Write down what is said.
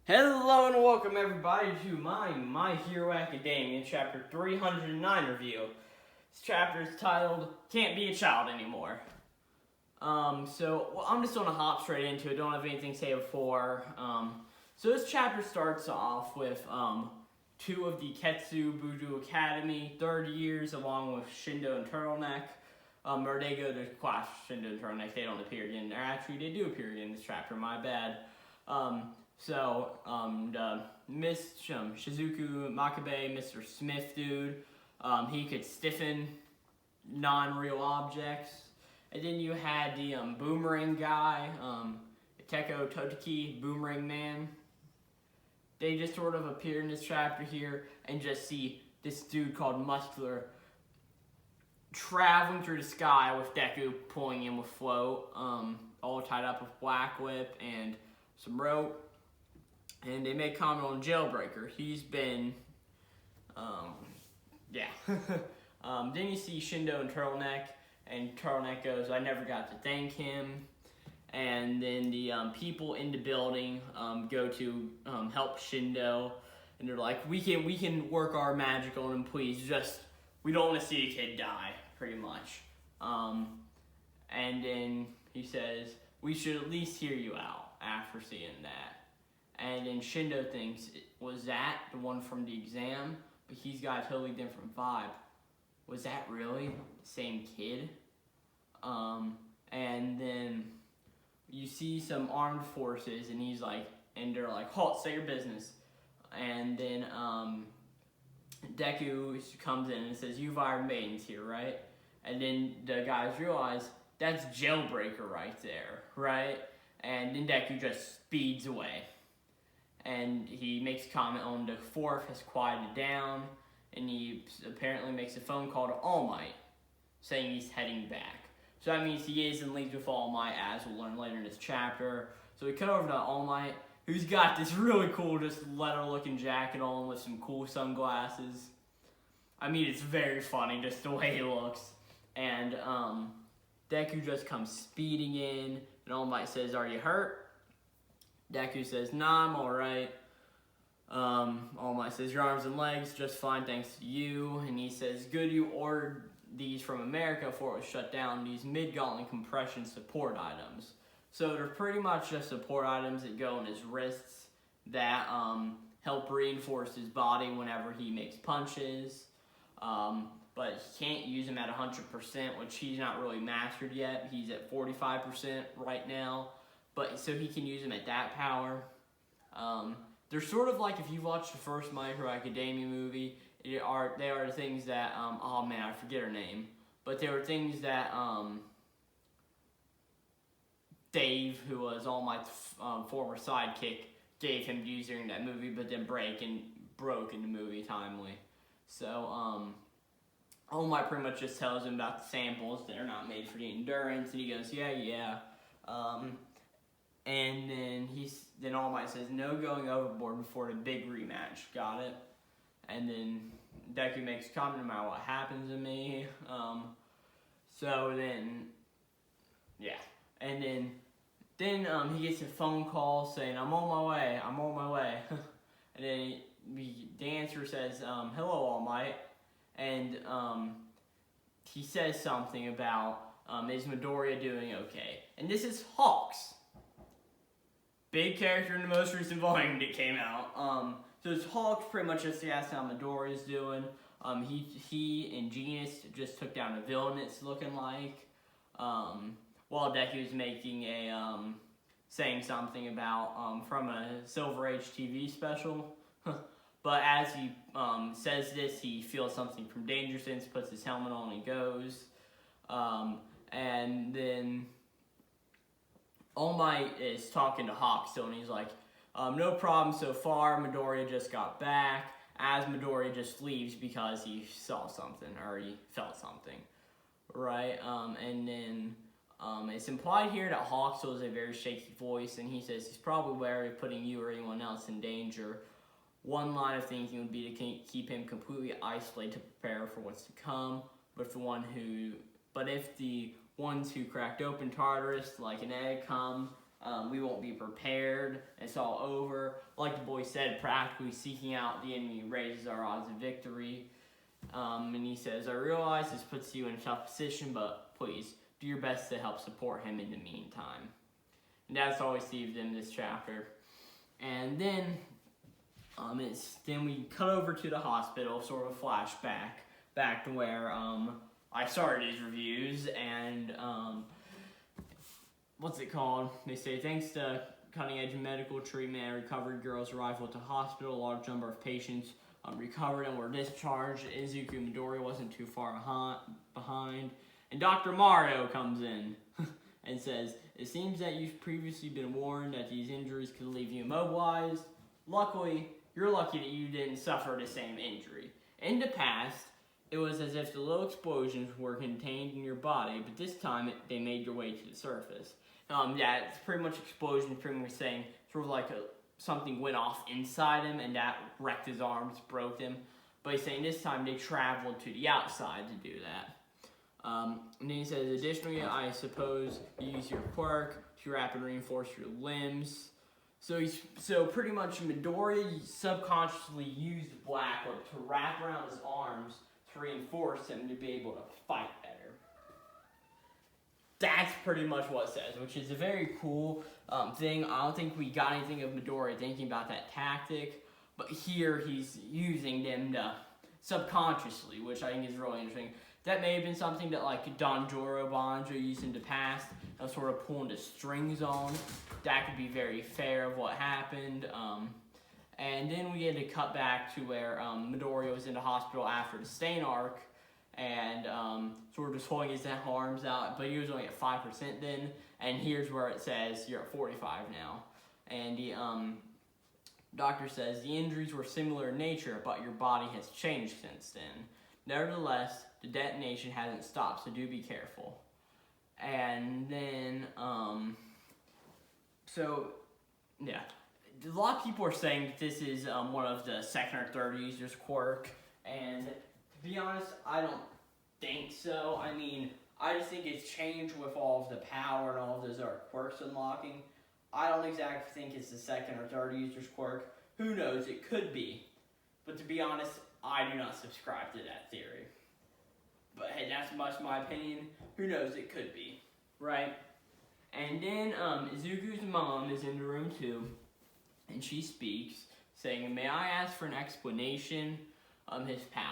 Hello and welcome everybody to My Hero Academia Chapter 309 review. This chapter is titled, Can't Be a Child Anymore. I'm just going to hop straight into it, don't have anything to say before. So this chapter starts off with two of the Ketsu Budo Academy, 30 years, along with Shindo and Turtleneck. Or they go to class Shindo and Turtleneck, they don't appear again. Or actually, they do appear again in this chapter, my bad. Miss Shizuku Makabe, Mr. Smith dude, he could stiffen non-real objects. And then you had the boomerang guy, Teko Toteki, Boomerang Man. They just sort of appear in this chapter here and just see this dude called Muscular traveling through the sky with Deku pulling him with float, all tied up with black whip and some rope. And they make comment on Jailbreaker. He's been, then you see Shindo and Turtleneck goes, I never got to thank him. And then the people in the building go to help Shindo. And they're like, we can work our magic on him, please. Just, we don't want to see a kid die, pretty much. And then he says, we should at least hear you out after seeing that. And then Shindo thinks, was that the one from the exam? But he's got a totally different vibe. Was that really the same kid? And then you see some armed forces, and he's like, and they're like, halt, say your business. And then Deku comes in and says, you've hired maidens here, right? And then the guys realize, that's Jailbreaker right there, right? And then Deku just speeds away. And he makes a comment on the fourth has quieted down, and he apparently makes a phone call to All Might, saying he's heading back. So that means he is in league with All Might, as we'll learn later in this chapter. So we cut over to All Might, who's got this really cool, just leather-looking jacket on with some cool sunglasses. I mean, it's very funny, just the way he looks. And Deku just comes speeding in, and All Might says, are you hurt? Deku says, nah, I'm alright. All Might says, your arms and legs, just fine thanks to you. And he says, good, you ordered these from America before it was shut down, these mid-gauntlet compression support items. So they're pretty much just support items that go in his wrists that help reinforce his body whenever he makes punches. But he can't use them at 100%, which he's not really mastered yet. He's at 45% right now. But so he can use them at that power. They're sort of like if you watched the first My Hero Academia movie. They are the things that oh man, I forget her name. But they were things that Dave, who was All Might's former sidekick, gave him to use during that movie, but then broke in the movie timely. So All Might pretty much just tells him about the samples that are not made for the endurance, and he goes, yeah. And then All Might says, no going overboard before the big rematch. Got it? And then Deku makes a comment about what happens to me. And then he gets a phone call saying, I'm on my way. And then the answer says, hello, All Might. And he says something about, is Midoriya doing okay? And this is Hawks. Big character in the most recent volume that came out. So it's Hawks pretty much just asks how Midoriya's doing. He and Genius just took down a villain, it's looking like. While Deku's making saying something about from a Silver Age TV special. But as he says this, he feels something from Danger Sense, puts his helmet on and goes. And then All Might is talking to Hawk still, and he's like, no problem so far, Midoriya just got back, as Midoriya just leaves because he saw something, or he felt something, right? And then it's implied here that Hawk still has a very shaky voice, and he says he's probably wary of putting you or anyone else in danger. One line of thinking would be to keep him completely isolated to prepare for what's to come, but if the ones who cracked open Tartarus like an egg come, we won't be prepared. It's all over. Like the boy said, practically seeking out the enemy raises our odds of victory. And he says, I realize this puts you in a tough position, but please do your best to help support him in the meantime. And that's all we see of them in this chapter. And then we cut over to the hospital, sort of a flashback, back to where I started these reviews, and what's it called? They say, thanks to cutting-edge medical treatment and recovered girls' arrival at the hospital, a large number of patients recovered and were discharged. Izuku Midori wasn't too far behind. And Dr. Mario comes in and says, it seems that you've previously been warned that these injuries could leave you immobilized. Luckily, you're lucky that you didn't suffer the same injury. In the past, it was as if the little explosions were contained in your body, but this time they made their way to the surface. Yeah, it's pretty much explosion, pretty much saying sort of like something went off inside him and that wrecked his arms, broke them. But he's saying this time they traveled to the outside to do that. And then he says, additionally, I suppose you use your quirk to rapidly reinforce your limbs. So pretty much Midoriya subconsciously used Blackwood to wrap around his arms to reinforce him to be able to fight better. That's pretty much what it says, which is a very cool thing. I don't think we got anything of Midoriya thinking about that tactic, but here he's using them to subconsciously, which I think is really interesting. That may have been something that like Danjuro Banjo used in the past, sort of pulling the strings on. That could be very fair of what happened. And then we had to cut back to where Midoriya was in the hospital after the Stain arc, and sort of just holding his arms out, but he was only at 5% then, and here's where it says you're at 45 now. And the doctor says the injuries were similar in nature, but your body has changed since then. Nevertheless, the detonation hasn't stopped, so do be careful. And then, yeah. A lot of people are saying that this is one of the second or third user's quirk, and to be honest, I don't think so. I mean, I just think it's changed with all of the power and all of those other quirks unlocking. I don't exactly think it's the second or third user's quirk. Who knows, it could be. But to be honest, I do not subscribe to that theory. But hey, that's much my opinion. Who knows, it could be, right? And then Izuku's mom is in the room too, and she speaks, saying, may I ask for an explanation of his power?